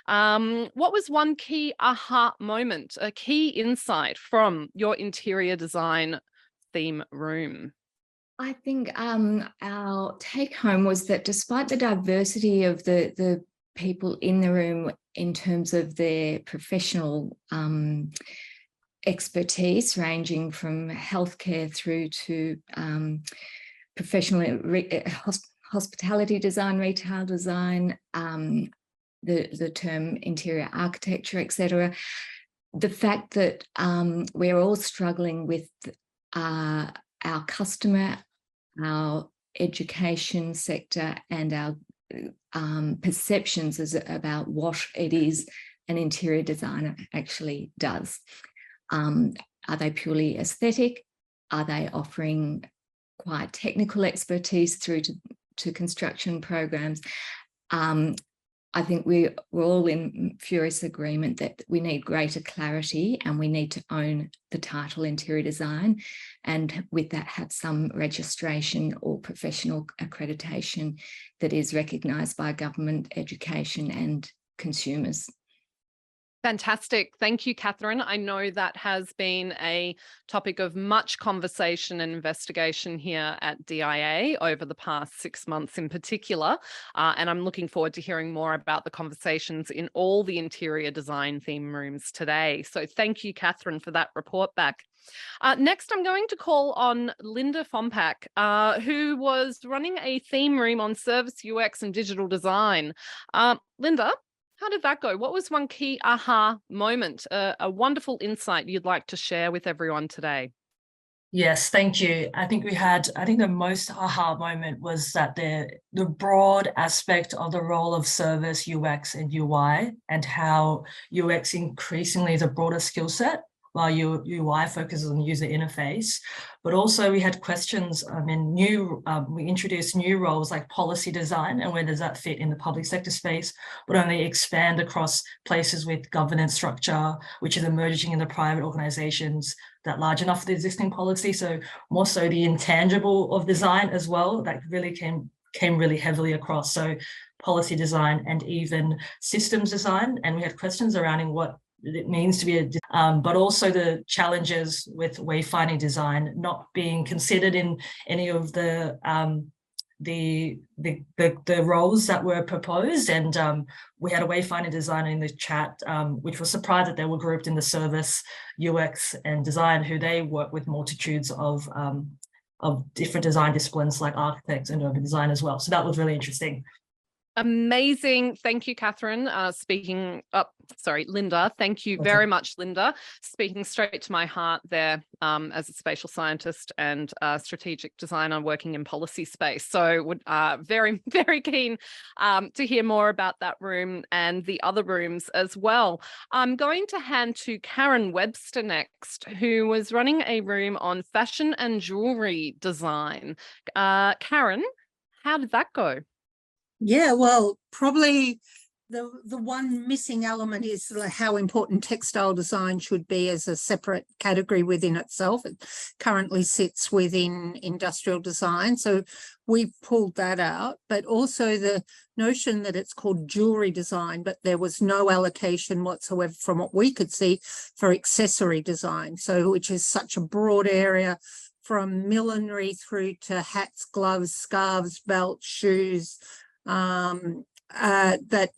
What was one key aha moment, a key insight from your interior design theme room? I think our take home was that despite the diversity of the people in the room in terms of their professional expertise, ranging from healthcare through to professional hospitality design, retail design, the term interior architecture, etc., the fact that we're all struggling with our customer, our education sector, and our perceptions about what it is an interior designer actually does. Are they purely aesthetic? Are they offering quite technical expertise through to construction programs? I think we're all in furious agreement that we need greater clarity and we need to own the title interior design, and with that have some registration or professional accreditation that is recognised by government, education and consumers. Fantastic. Thank you, Catherine. I know that has been a topic of much conversation and investigation here at DIA over the past 6 months in particular. And I'm looking forward to hearing more about the conversations in all the interior design theme rooms today. So thank you, Catherine, for that report back. Next, I'm going to call on Linda Fompak, who was running a theme room on service UX and digital design. Linda, how did that go? What was one key aha moment, a wonderful insight you'd like to share with everyone today? Yes, thank you. I think the most aha moment was that the broad aspect of the role of service UX and UI, and how UX increasingly is a broader skill set, while UI focuses on user interface. But also we had questions we introduced new roles like policy design, and where does that fit in the public sector space, but only expand across places with governance structure, which is emerging in the private organizations that large enough for the existing policy. So more so the intangible of design as well, that really came really heavily across. So policy design and even systems design. And we had questions around what it means to be but also the challenges with wayfinding design not being considered in any of the roles that were proposed. And we had a wayfinding designer in the chat, which was surprised that they were grouped in the service UX and design, who they work with multitudes of different design disciplines like architects and urban design as well. So that was really interesting. Amazing. Thank you, Catherine. Linda. Thank you very much, Linda. Speaking straight to my heart there as a spatial scientist and strategic designer working in policy space. So would very, very keen to hear more about that room and the other rooms as well. I'm going to hand to Karen Webster next, who was running a room on fashion and jewelry design. Karen, how did that go? Yeah, well, probably the one missing element is how important textile design should be as a separate category within itself. It currently sits within industrial design, so we've pulled that out. But also the notion that it's called jewelry design, but there was no allocation whatsoever from what we could see for accessory design, so which is such a broad area, from millinery through to hats, gloves, scarves, belts, shoes, that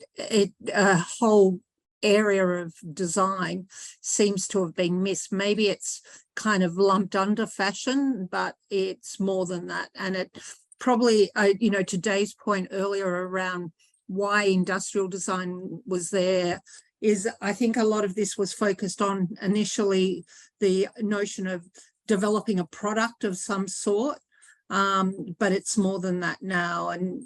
a whole area of design seems to have been missed. Maybe it's kind of lumped under fashion, but it's more than that. And it probably, to Dave's point earlier around why industrial design was there, is I think a lot of this was focused on initially the notion of developing a product of some sort. But it's more than that now, and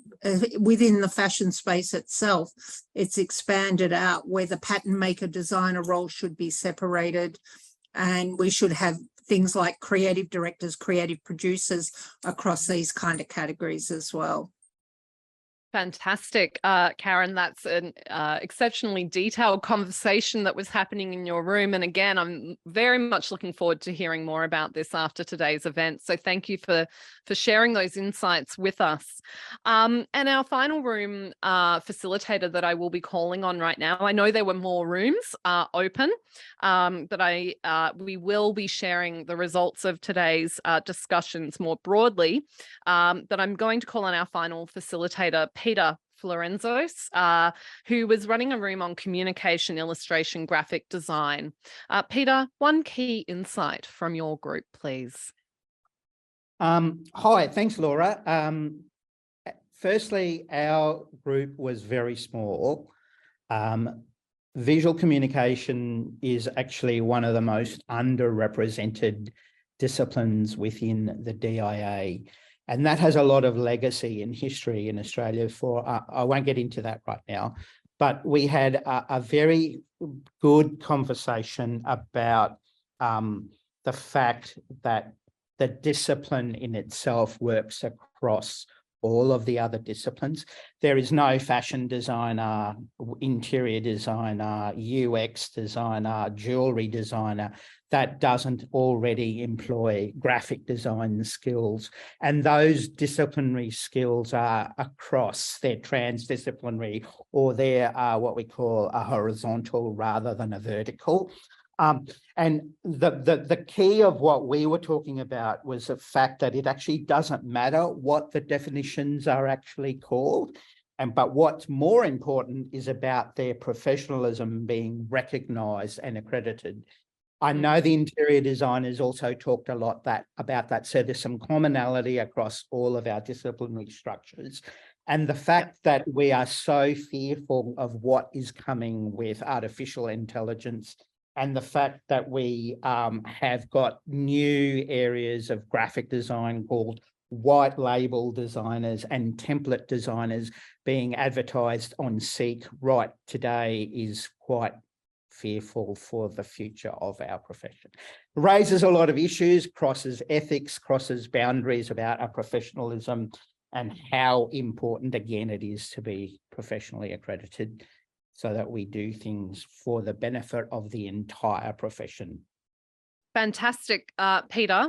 within the fashion space itself, it's expanded out where the pattern maker designer role should be separated, and we should have things like creative directors, creative producers across these kind of categories as well. Fantastic, Karen. That's an exceptionally detailed conversation that was happening in your room. And again, I'm very much looking forward to hearing more about this after today's event. So thank you for sharing those insights with us. And our final room facilitator that I will be calling on right now, I know there were more rooms open, but we will be sharing the results of today's discussions more broadly. But I'm going to call on our final facilitator, Peter Florenzos, who was running a room on communication, illustration, graphic design. Peter, one key insight from your group, please. Hi, thanks, Laura. Firstly, our group was very small. Visual communication is actually one of the most underrepresented disciplines within the DIA. And that has a lot of legacy and history in Australia I won't get into that right now, but we had a very good conversation about the fact that the discipline in itself works across all of the other disciplines. There is no fashion designer, interior designer, UX designer, jewelry designer that doesn't already employ graphic design skills. And those disciplinary skills are across, they're transdisciplinary, or they're what we call a horizontal rather than a vertical. And the key of what we were talking about was the fact that it actually doesn't matter what the definitions are actually called. But what's more important is about their professionalism being recognised and accredited. I know the interior designers also talked a lot about that. So there's some commonality across all of our disciplinary structures. And the fact that we are so fearful of what is coming with artificial intelligence, and the fact that we have got new areas of graphic design called white label designers and template designers being advertised on Seek right today is quite fearful for the future of our profession. It raises a lot of issues, crosses ethics, crosses boundaries about our professionalism and how important, again, it is to be professionally accredited so that we do things for the benefit of the entire profession. Fantastic, Peter.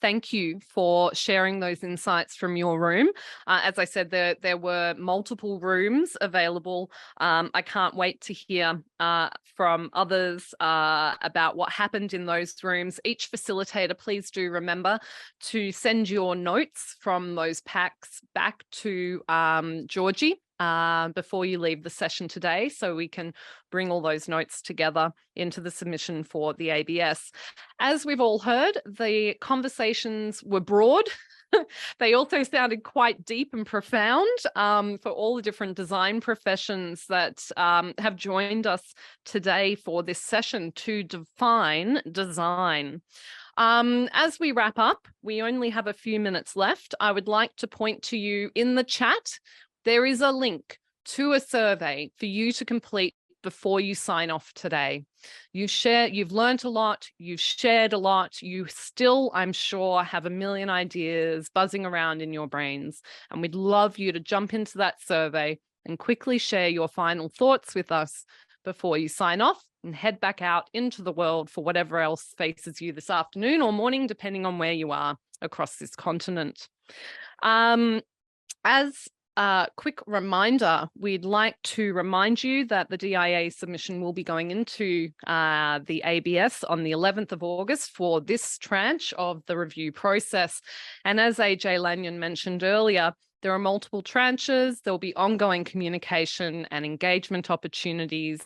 Thank you for sharing those insights from your room. As I said, there were multiple rooms available. I can't wait to hear from others about what happened in those rooms. Each facilitator, please do remember to send your notes from those packs back to Georgie before you leave the session today, so we can bring all those notes together into the submission for the ABS. As we've all heard, the conversations were broad. They also sounded quite deep and profound for all the different design professions that have joined us today for this session to define design. As we wrap up, we only have a few minutes left. I would like to point to you in the chat. There is a link to a survey for you to complete before you sign off today. You've learned a lot, you've shared a lot, you still, I'm sure, have a million ideas buzzing around in your brains. And we'd love you to jump into that survey and quickly share your final thoughts with us before you sign off and head back out into the world for whatever else faces you this afternoon or morning, depending on where you are across this continent. As a quick reminder, we'd like to remind you that the DIA submission will be going into the ABS on the 11th of August for this tranche of the review process. And as AJ Lanyon mentioned earlier, there are multiple tranches. There'll be ongoing communication and engagement opportunities.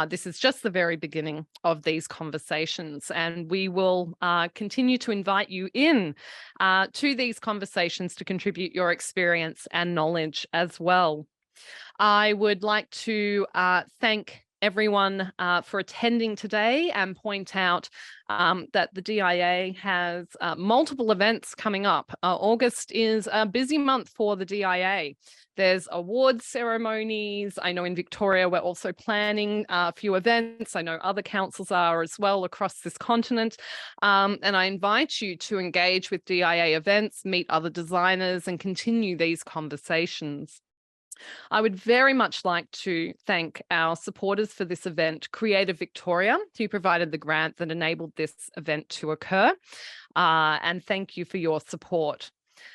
This is just the very beginning of these conversations, and we will continue to invite you in to these conversations to contribute your experience and knowledge as well. I would like to thank everyone for attending today and point out that the DIA has multiple events coming up. August is a busy month for the DIA. There's awards ceremonies. I know in Victoria, we're also planning a few events. I know other councils are as well across this continent. And I invite you to engage with DIA events, meet other designers, and continue these conversations. I would very much like to thank our supporters for this event, Creative Victoria, who provided the grant that enabled this event to occur. And thank you for your support.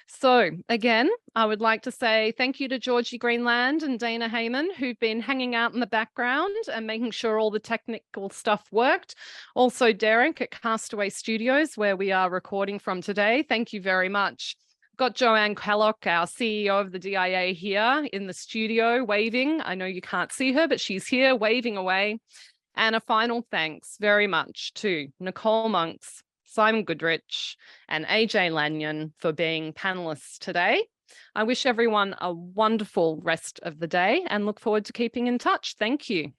So again, I would like to say thank you to Georgie Greenland and Dana Heyman, who've been hanging out in the background and making sure all the technical stuff worked. Also Derek at Castaway Studios, where we are recording from today. Thank you very much. Got Joanne Kellock, our CEO of the DIA, here in the studio waving. I know you can't see her, but she's here waving away. And a final thanks very much to Nicole Monks, Simon Goodrich, and AJ Lanyon for being panelists today. I wish everyone a wonderful rest of the day and look forward to keeping in touch. Thank you.